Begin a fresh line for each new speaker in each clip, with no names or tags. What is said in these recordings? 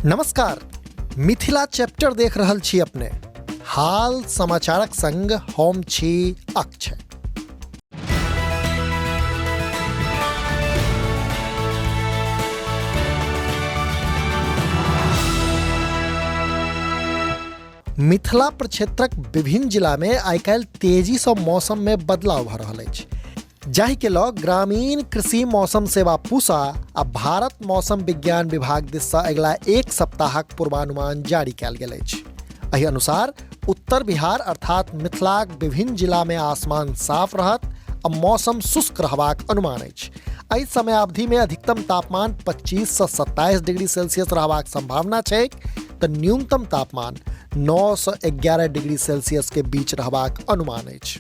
नमस्कार, मिथिला चैप्टर देख रहल छी अपने। हाल समाचारक संग हम छी अक्षय। मिथिला प्रक्षेत्रक विभिन्न जिला में आइ काल्हि तेजी सँ मौसम में बदलाव भ रहल अछि, जाहि के लऽ ग्रामीण कृषि मौसम सेवा पूसा आ भारत मौसम विज्ञान विभाग दिस सँ अगिला एक सप्ताहक पूर्वानुमान जारी कयल गेल अछि। एहि अनुसार उत्तर बिहार अर्थात मिथिलाक विभिन्न जिला में आसमान साफ रहत आ मौसम शुष्क रहबाक अनुमान अछि। एहि समयावधि में अधिकतम तापमान 25 सँ 27 डिग्री सेल्सियस रहबाक संभावना छै तऽ न्यूनतम तापमान 9 सँ 11 डिग्री सेल्सियस के बीच रहबाक अनुमान अछि।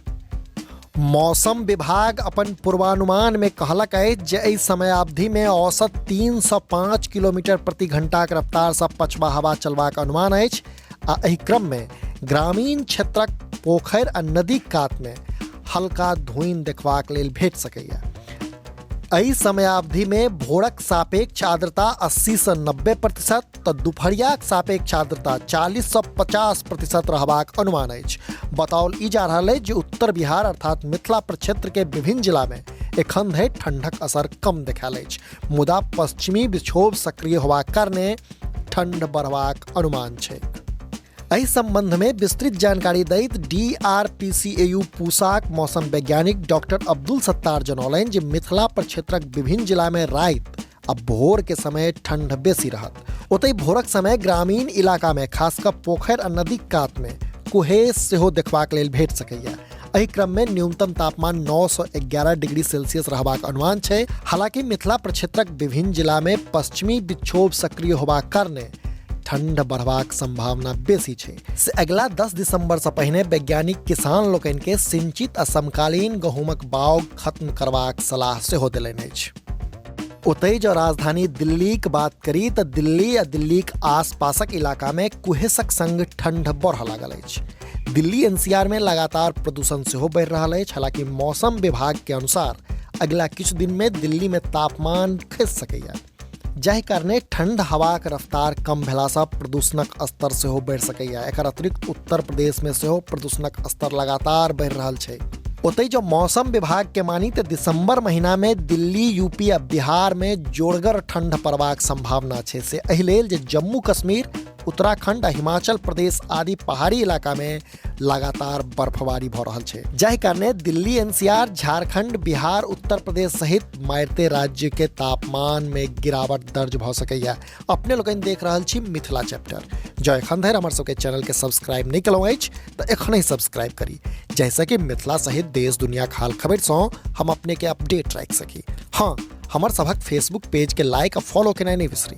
मौसम विभाग अपन पूर्वानुमान में कहलक अछि जे एहि समयावधि में औसत 3 सँ 5 किलोमीटर प्रति घंटाक रफ्तार सँ पछवा हवा चलबाक अनुमान अछि आ एहि क्रम में ग्रामीण क्षेत्रक पोखरि आ नदी कात में हल्का धुनि देखबाक लेल भेट सकैया। एहि समयावधि में भोरक सापेक्ष आर्द्रता 80 सँ 90% तऽ दुपहरियाक सापेक्ष आर्द्रता 40 सँ 50% रहबाक अनुमान अछि। बताओल ई जा रहल अछि जे उत्तर बिहार अर्थात मिथिला प्रक्षेत्र के विभिन्न जिला में एखन धरि ठंडक असर कम देखायल अछि, मुदा पश्चिमी विक्षोभ सक्रिय होबाक कारणे ठंड बढ़बाक अनुमान छै। एहि संबंध में विस्तृत जानकारी दैत DRPCAU पूसाक मौसम वैज्ञानिक डॉक्टर अब्दुल सत्तार जनौलनि जे मिथिला प्रक्षेत्रक विभिन्न जिला में राति आ भोर के समय ठंड बेसी रहत। ओतहि भोरक समय ग्रामीण इलाका में खासकर पोखरि आ नदी कात में कुहेस सेहो देखबाक लेल भेट सकैया। एहि क्रम में न्यूनतम तापमान 9 सँ 11 डिग्री सेल्सियस रहबाक अनुमान छै। हालांकि मिथिला प्रक्षेत्रक विभिन्न जिला में पश्चिमी विक्षोभ सक्रिय होबाक कारणे ठंड बढ़बाक संभावना बेसी छै। से अगिला 10 दिसंबर सँ पहिने वैज्ञानिक किसान लोकनि के सिंचित आ समकालीन गहूमक बाउग खत्म करबाक सलाह सेहो देलनि अछि। ओतहि जो राजधानी दिल्लीक बात करी तऽ दिल्ली आ दिल्लीक आसपासक इलाका में कुहेसक संग ठंड बढ़ऽ लागल अछि। दिल्ली NCR में लगातार प्रदूषण सेहो बढ़ि रहल अछि। हालांकि मौसम विभाग के अनुसार अगिला किछु दिन में दिल्ली में तापमान खसि सकैया, जाहि कारणे ठंड हवाक रफ्तार कम भेला सँ प्रदूषणक स्तर सेहो बढ़ि सकैया। एकर अतिरिक्त उत्तर प्रदेश में सेहो प्रदूषणक स्तर लगातार बढ़ि रहल छै। ओतहि जो मौसम विभाग के मानी तऽ दिसंबर महीना में दिल्ली, यूपी आ बिहार में जोरगर ठंड पड़बाक संभावना छै। से एहि लेल जे जम्मू कश्मीर, उत्तराखंड आ हिमाचल प्रदेश आदि पहाड़ी इलाका में लगातार बर्फबारी भऽ रहल छै, जाहि कारणे दिल्ली NCR, झारखंड, बिहार, उत्तर प्रदेश सहित मारिते राज्य के तापमान में गिरावट दर्ज भऽ सकैया। अपने लोगन देख रहल छी मिथिला चैप्टर। जो एखन धरि हमर सबके चैनल के सब्सक्राइब नहीं केलहुँ अछि तऽ एखनहि सब्सक्राइब करी, जैसे कि मिथिला सहित देश दुनिया के हाल खबर सँ हम अपने के अपडेट राखि सकी। हाँ, हमर सबक फेसबुक पेज के लाइक आ फॉलो केनाइ नहीं बिसरी।